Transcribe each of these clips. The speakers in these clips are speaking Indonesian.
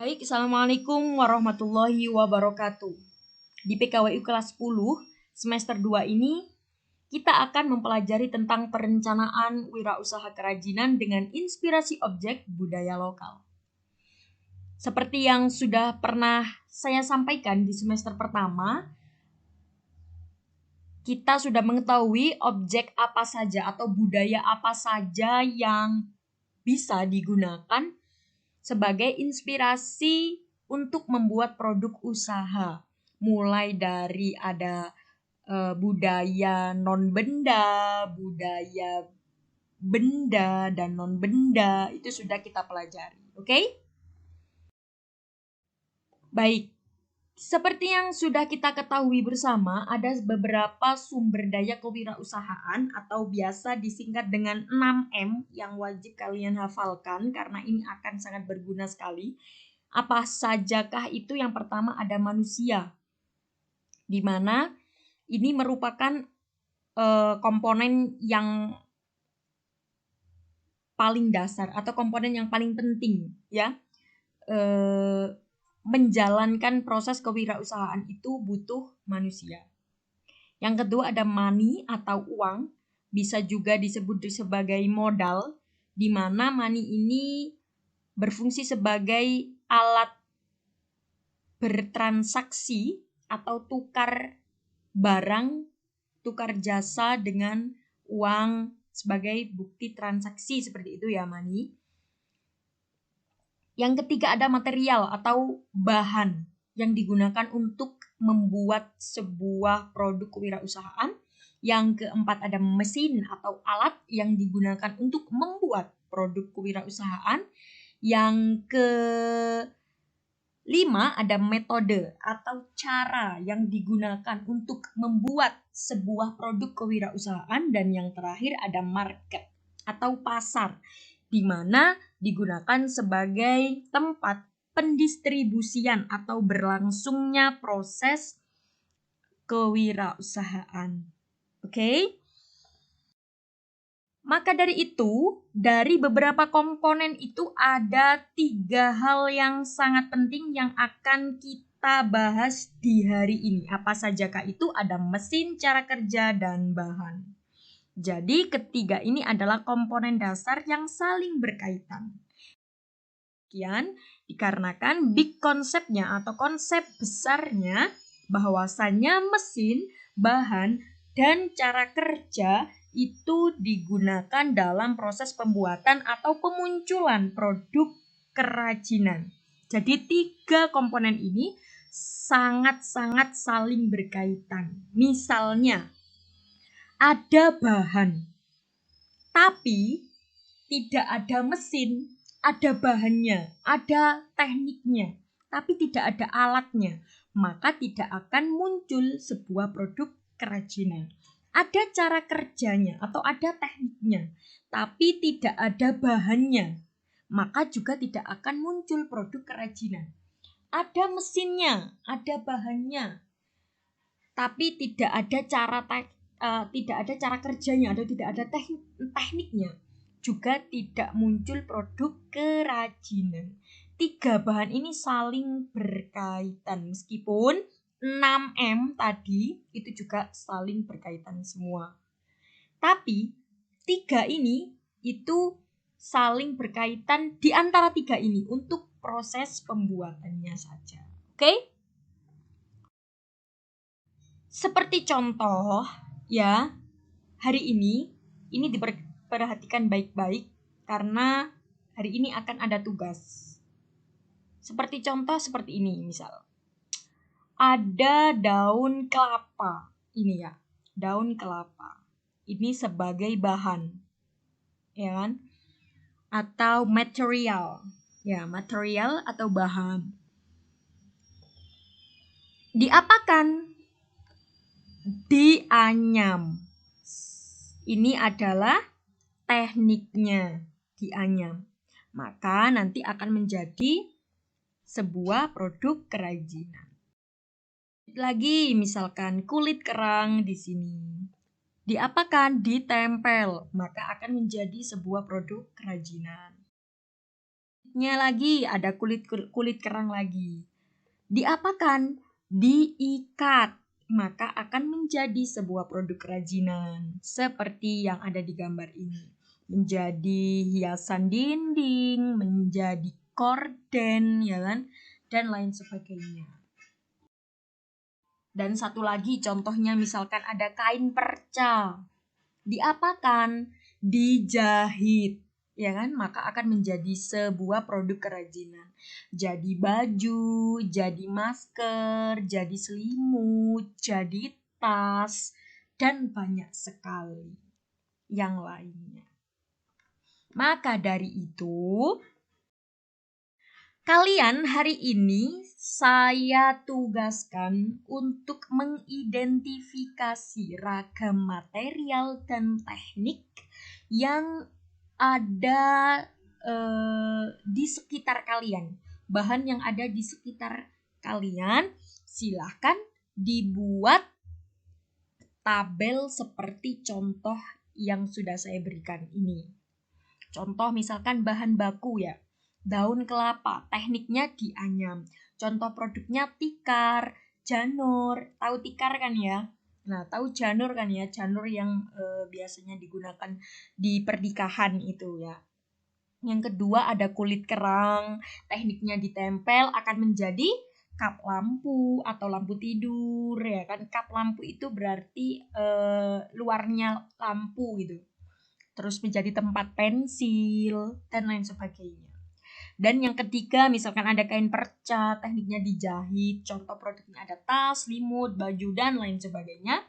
Baik, Assalamualaikum warahmatullahi wabarakatuh. Di PKWU kelas 10, semester 2 ini, kita akan mempelajari tentang perencanaan wirausaha kerajinan dengan inspirasi objek budaya lokal. Seperti yang sudah pernah saya sampaikan di semester pertama, kita sudah mengetahui objek apa saja atau budaya apa saja yang bisa digunakan sebagai inspirasi untuk membuat produk usaha. Mulai dari ada budaya non-benda, budaya benda, dan non-benda, itu sudah kita pelajari. Oke? Baik, seperti yang sudah kita ketahui bersama, ada beberapa sumber daya kewirausahaan atau biasa disingkat dengan 6M yang wajib kalian hafalkan karena ini akan sangat berguna sekali. Apa sajakah itu? Yang pertama ada manusia, di mana ini merupakan komponen yang paling dasar atau komponen yang paling penting ya. Menjalankan proses kewirausahaan itu butuh manusia. Yang kedua ada money atau uang, bisa juga disebut sebagai modal, di mana money ini berfungsi sebagai alat bertransaksi atau tukar barang, tukar jasa dengan uang sebagai bukti transaksi, seperti itu ya money. Yang ketiga ada material atau bahan yang digunakan untuk membuat sebuah produk kewirausahaan. Yang keempat ada mesin atau alat yang digunakan untuk membuat produk kewirausahaan. Yang kelima ada metode atau cara yang digunakan untuk membuat sebuah produk kewirausahaan. Dan yang terakhir ada market atau pasar, di mana digunakan sebagai tempat pendistribusian atau berlangsungnya proses kewirausahaan. Oke? Maka dari itu, dari beberapa komponen itu ada 3 hal yang sangat penting yang akan kita bahas di hari ini. Apa sajakah itu? Ada mesin, cara kerja, dan bahan. Jadi ketiga ini adalah komponen dasar yang saling berkaitan. Demikian dikarenakan big konsepnya atau konsep besarnya bahwasannya mesin, bahan, dan cara kerja itu digunakan dalam proses pembuatan atau pemunculan produk kerajinan. Jadi 3 komponen ini sangat-sangat saling berkaitan. Misalnya ada bahan, tapi tidak ada mesin. Ada bahannya, ada tekniknya, tapi tidak ada alatnya, maka tidak akan muncul sebuah produk kerajinan. Ada cara kerjanya atau ada tekniknya, tapi tidak ada bahannya, maka juga tidak akan muncul produk kerajinan. Ada mesinnya, ada bahannya, tapi tidak ada cara kerjanya atau tidak ada tekniknya, juga tidak muncul produk kerajinan. 3 bahan ini saling berkaitan, meskipun 6M tadi itu juga saling berkaitan semua. Tapi 3 ini itu saling berkaitan di antara 3 ini untuk proses pembuatannya saja. Oke? Seperti contoh ya, hari ini diperhatikan baik-baik karena hari ini akan ada tugas. Seperti contoh seperti ini, misal ada daun kelapa. Ini ya, daun kelapa. Ini sebagai bahan, ya kan? Atau material. Ya, material atau bahan. Diapakan? Dianyam. Ini adalah tekniknya, dianyam. Maka nanti akan menjadi sebuah produk kerajinan. Lagi misalkan kulit kerang di sini. Diapakan? Ditempel. Maka akan menjadi sebuah produk kerajinan. Selanjutnya lagi ada kulit kerang lagi. Diapakan? Diikat. Maka akan menjadi sebuah produk kerajinan seperti yang ada di gambar ini. Menjadi hiasan dinding, menjadi korden, ya kan? Dan lain sebagainya. Dan satu lagi contohnya misalkan ada kain perca. Diapakan? Dijahit, ya kan? Maka akan menjadi sebuah produk kerajinan. Jadi baju, jadi masker, jadi selimut, jadi tas, dan banyak sekali yang lainnya. Maka dari itu, kalian hari ini saya tugaskan untuk mengidentifikasi ragam material dan teknik yang ada di sekitar kalian. Bahan yang ada di sekitar kalian, silahkan dibuat tabel seperti contoh yang sudah saya berikan ini. Contoh misalkan bahan baku ya. Daun kelapa, tekniknya dianyam. Contoh produknya tikar, janur. Tahu tikar kan ya? Nah, tahu janur kan ya? Janur yang biasanya digunakan di pernikahan itu ya. Yang kedua ada kulit kerang. Tekniknya ditempel akan menjadi kap lampu atau lampu tidur ya kan. Kap lampu itu berarti luarnya lampu gitu. Terus menjadi tempat pensil dan lain sebagainya. Dan yang ketiga misalkan ada kain perca, tekniknya dijahit, contoh produknya ada tas, selimut, baju, dan lain sebagainya.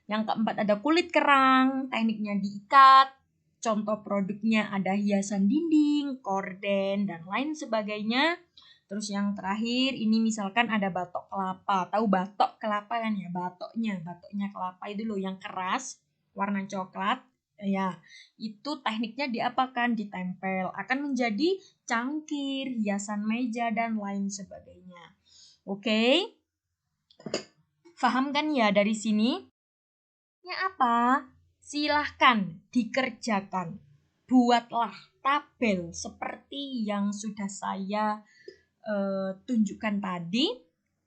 Yang keempat ada kulit kerang, tekniknya diikat, contoh produknya ada hiasan dinding, korden, dan lain sebagainya. Terus yang terakhir ini misalkan ada batok kelapa, tahu batok kelapa kan ya, batoknya kelapa itu loh yang keras, warna coklat. Ya, itu tekniknya diapakan? Ditempel. Akan menjadi cangkir, hiasan meja, dan lain sebagainya. Oke? Paham kan ya dari sini? Ya apa? Silahkan dikerjakan. Buatlah tabel seperti yang sudah saya tunjukkan tadi.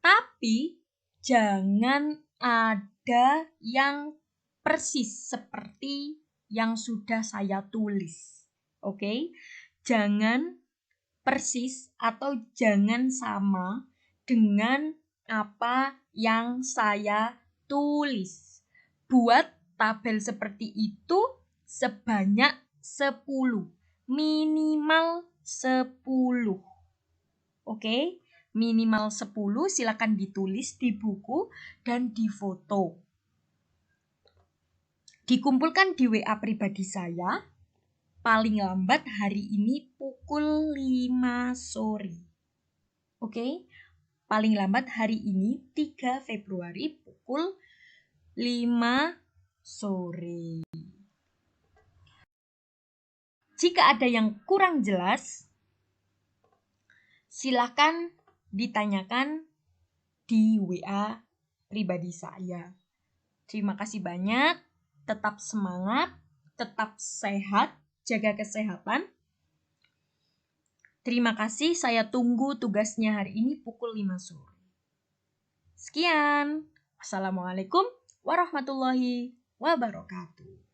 Tapi jangan ada yang persis seperti yang sudah saya tulis. Oke? Jangan persis atau jangan sama dengan apa yang saya tulis. Buat tabel seperti itu sebanyak 10. Minimal 10. Oke? Minimal 10, silakan ditulis di buku dan difoto. Dikumpulkan di WA pribadi saya, paling lambat hari ini pukul 5 sore. Oke? Paling lambat hari ini 3 Februari pukul 5 sore. Jika ada yang kurang jelas, silakan ditanyakan di WA pribadi saya. Terima kasih banyak. Tetap semangat, tetap sehat, jaga kesehatan. Terima kasih, saya tunggu tugasnya hari ini pukul 5 sore. Sekian. Assalamualaikum warahmatullahi wabarakatuh.